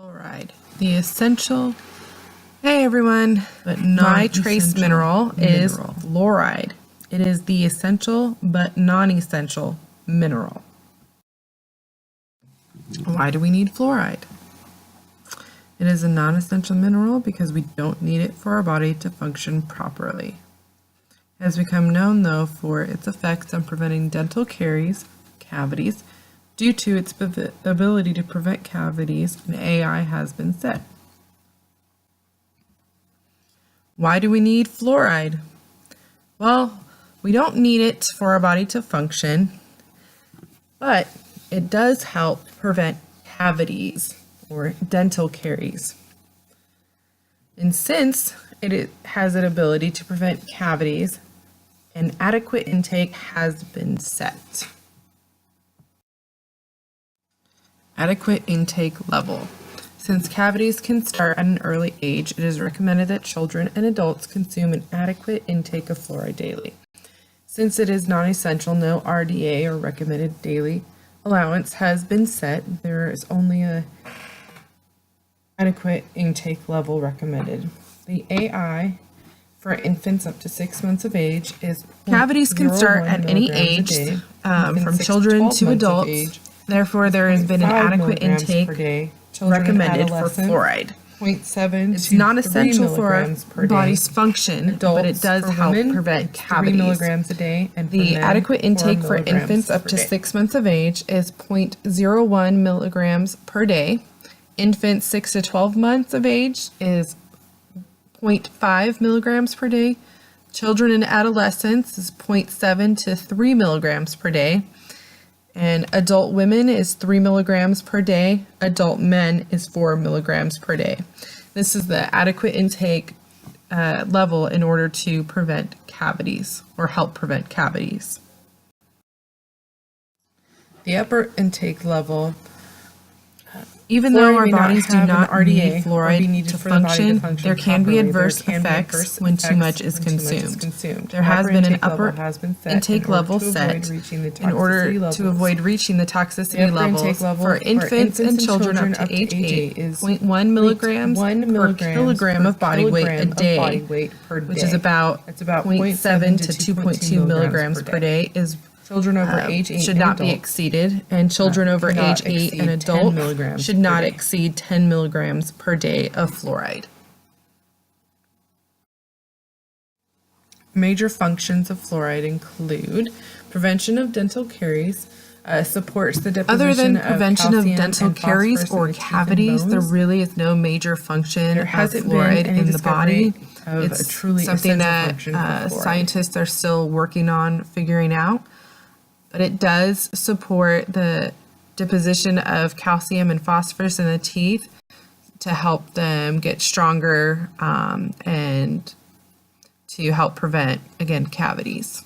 Fluoride, the essential, hey everyone, but not trace mineral is fluoride. It is the essential but non-essential mineral. Why do we need fluoride? It is a non-essential mineral because we don't need it for our body to function properly. It has become known, though, for its effects on preventing dental cavities. Due to its ability to prevent cavities, an AI has been set. Why do we need fluoride? Well, we don't need it for our body to function, but it does help prevent cavities or dental caries. And since it has an ability to prevent cavities, an adequate intake has been set. Adequate intake level. Since cavities can start at an early age, it is recommended that children and adults consume an adequate intake of fluoride daily. Since it is non-essential, no RDA or recommended daily allowance has been set. There is only an adequate intake level recommended. The AI for infants up to 6 months of age is cavities can start at any age, from children to adults. Therefore, there has been an adequate intake recommended for fluoride. 0.7 it's not essential for our body's function, but it does help prevent cavities. 3 milligrams a day, and the adequate intake for infants up to 6 months of age is 0.01 milligrams per day. Infants 6 to 12 months of age is 0.5 milligrams per day. Children and adolescents is 0.7 to 3 milligrams per day. And adult women is 3 milligrams per day. Adult men is 4 milligrams per day. This is the adequate intake level in order to prevent cavities or help prevent cavities. The upper intake level, even though our bodies do not need fluoride to function, there can be adverse effects when too much is consumed. There has been an upper intake level set in order to avoid reaching the toxicity levels for infants and children up to age 8, 0.1 milligrams per kilogram of body weight a day, which is about 0.7 to 2.2 milligrams per day is children over age 8 should not be exceeded, and children over age 8 and adult should not exceed 10 milligrams per day of fluoride. Major functions of fluoride include prevention of dental caries, supports the deposition other than prevention of dental caries or cavities, there really is no major function of fluoride in the body. It's truly something that scientists are still working on figuring out. But it does support the deposition of calcium and phosphorus in the teeth to help them get stronger and to help prevent, again, cavities.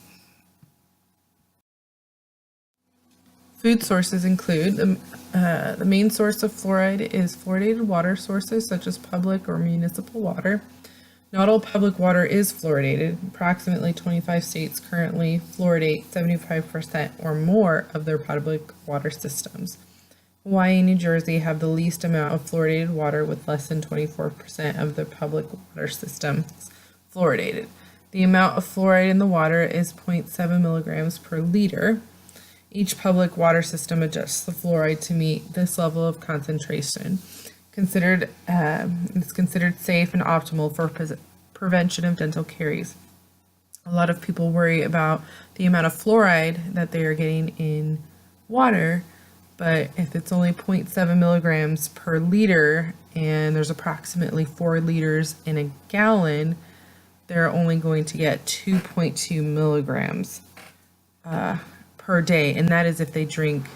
Food sources include the main source of fluoride is fluoridated water sources such as public or municipal water. Not all public water is fluoridated. Approximately 25 states currently fluoridate 75% or more of their public water systems. Hawaii and New Jersey have the least amount of fluoridated water, with less than 24% of their public water systems fluoridated. The amount of fluoride in the water is 0.7 milligrams per liter. Each public water system adjusts the fluoride to meet this level of concentration. It's considered safe and optimal for prevention of dental caries. A lot of people worry about the amount of fluoride that they are getting in water, but if it's only 0.7 milligrams per liter and there's approximately 4 liters in a gallon, they're only going to get 2.2 milligrams per day, and that is if they drink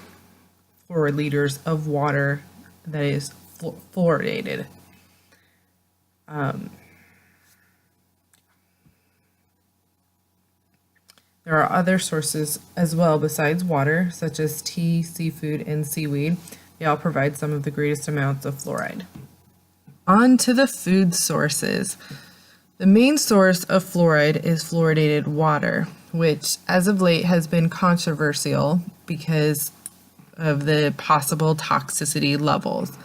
4 liters of water that is fluoridated. There are other sources as well besides water, such as tea, seafood, and seaweed. They all provide some of the greatest amounts of fluoride. On to the food sources. The main source of fluoride is fluoridated water, which as of late has been controversial because of the possible toxicity levels.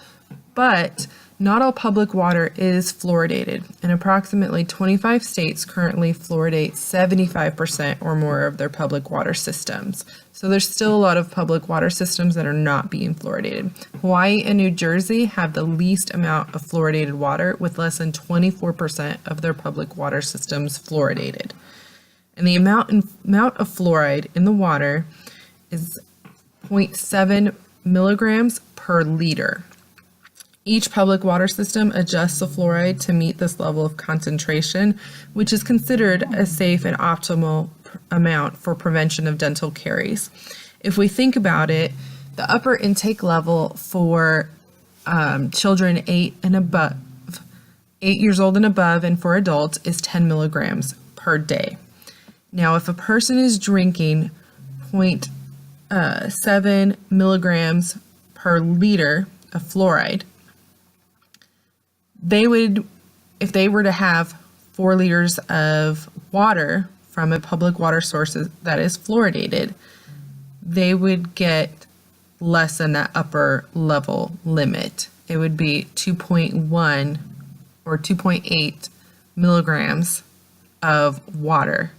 But not all public water is fluoridated, and approximately 25 states currently fluoridate 75% or more of their public water systems. So there's still a lot of public water systems that are not being fluoridated. Hawaii and New Jersey have the least amount of fluoridated water, with less than 24% of their public water systems fluoridated. And the amount of fluoride in the water is 0.7 milligrams per liter. Each public water system adjusts the fluoride to meet this level of concentration, which is considered a safe and optimal amount for prevention of dental caries. If we think about it, the upper intake level for children 8 years old and above, and for adults is 10 milligrams per day. Now, if a person is drinking 0.7 milligrams per liter of fluoride, they would, if they were to have 4 liters of water from a public water source that is fluoridated, they would get less than that upper level limit. It would be 2.1 or 2.8 milligrams of water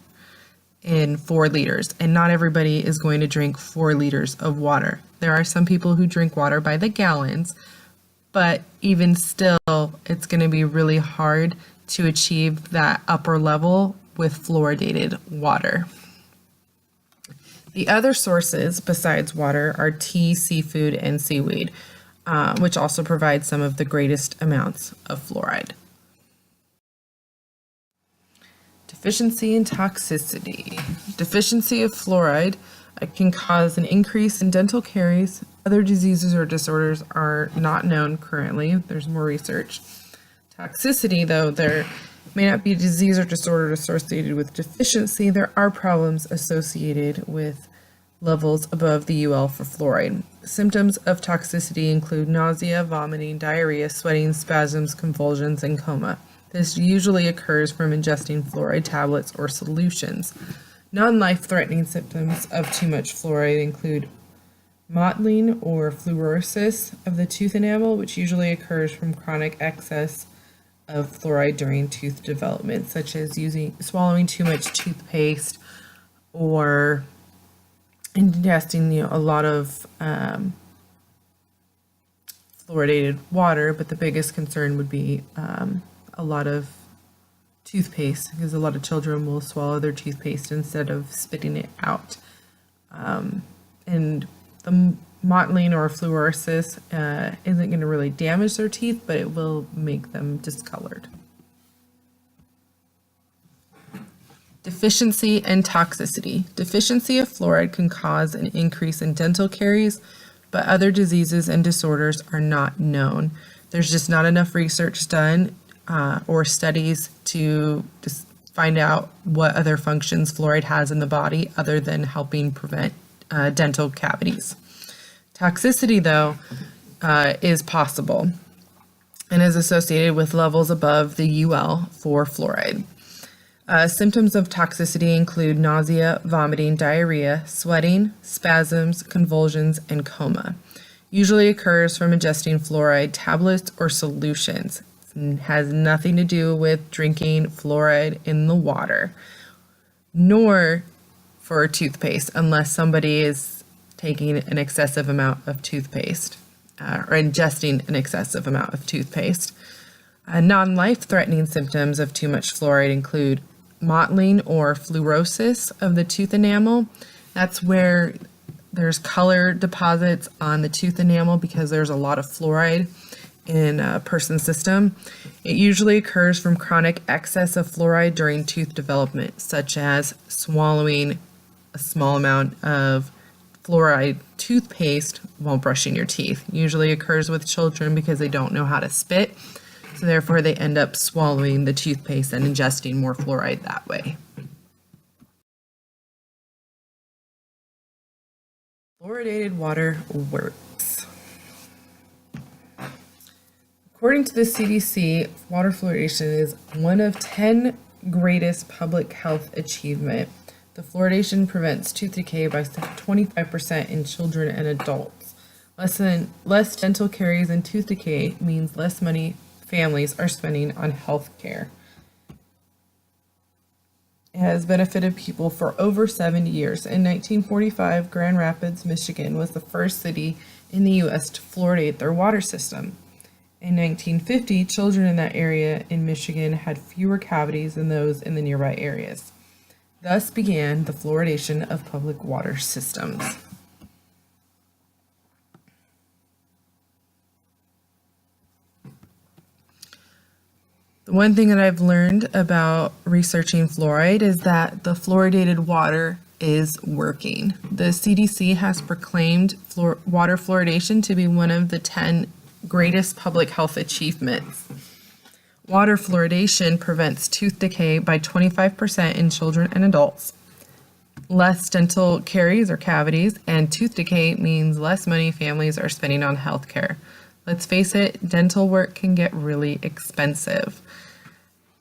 in 4 liters. And not everybody is going to drink 4 liters of water. There are some people who drink water by the gallons, but even still, it's going to be really hard to achieve that upper level with fluoridated water. The other sources besides water are tea, seafood, and seaweed, which also provide some of the greatest amounts of fluoride. Deficiency and toxicity. Deficiency of fluoride can cause an increase in dental caries. Other diseases or disorders are not known currently. There's more research. Toxicity, though there may not be a disease or disorder associated with deficiency, there are problems associated with levels above the UL for fluoride. Symptoms of toxicity include nausea, vomiting, diarrhea, sweating, spasms, convulsions, and coma. This usually occurs from ingesting fluoride tablets or solutions. Non-life-threatening symptoms of too much fluoride include mottling or fluorosis of the tooth enamel, which usually occurs from chronic excess of fluoride during tooth development, such as swallowing too much toothpaste or ingesting a lot of fluoridated water. But the biggest concern would be a lot of toothpaste, because a lot of children will swallow their toothpaste instead of spitting it out. And the mottling or fluorosis isn't going to really damage their teeth, but it will make them discolored. Deficiency and toxicity. Deficiency of fluoride can cause an increase in dental caries, but other diseases and disorders are not known. There's just not enough research done or studies to just find out what other functions fluoride has in the body other than helping prevent dental cavities. Toxicity, though, is possible and is associated with levels above the UL for fluoride. Symptoms of toxicity include nausea, vomiting, diarrhea, sweating, spasms, convulsions, and coma. Usually occurs from ingesting fluoride tablets or solutions. It has nothing to do with drinking fluoride in the water, nor for toothpaste, unless somebody is taking an excessive amount of toothpaste or ingesting an excessive amount of toothpaste. Non-life-threatening symptoms of too much fluoride include mottling or fluorosis of the tooth enamel. That's where there's color deposits on the tooth enamel because there's a lot of fluoride in a person's system. It usually occurs from chronic excess of fluoride during tooth development, such as swallowing a small amount of fluoride toothpaste while brushing your teeth. Usually occurs with children because they don't know how to spit, so therefore they end up swallowing the toothpaste and ingesting more fluoride that way. Fluoridated water works. According to the CDC, water fluoridation is one of 10 greatest public health achievements. The fluoridation prevents tooth decay by 25% in children and adults. Less dental caries and tooth decay means less money families are spending on health care. It has benefited people for over 70 years. In 1945, Grand Rapids, Michigan was the first city in the U.S. to fluoridate their water system. In 1950, children in that area in Michigan had fewer cavities than those in the nearby areas. Thus began the fluoridation of public water systems. The one thing that I've learned about researching fluoride is that the fluoridated water is working. The CDC has proclaimed water fluoridation to be one of the 10 greatest public health achievements. Water fluoridation prevents tooth decay by 25% in children and adults. Less dental caries or cavities, and tooth decay means less money families are spending on health care. Let's face it, dental work can get really expensive.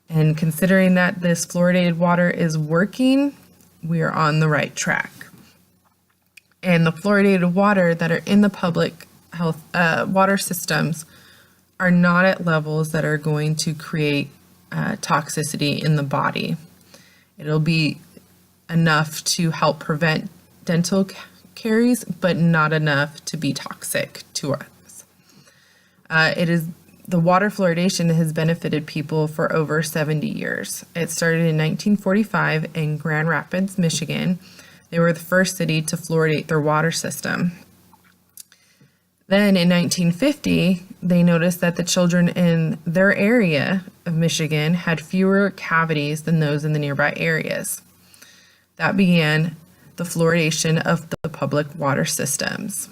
And considering that this fluoridated water is working, we are on the right track. And the fluoridated water that are in the public health water systems are not at levels that are going to create toxicity in the body. It'll be enough to help prevent dental caries, but not enough to be toxic to us. The water fluoridation has benefited people for over 70 years. It started in 1945 in Grand Rapids, Michigan. They were the first city to fluoridate their water system. Then in 1950, they noticed that the children in their area of Michigan had fewer cavities than those in the nearby areas. That began the fluoridation of the public water systems.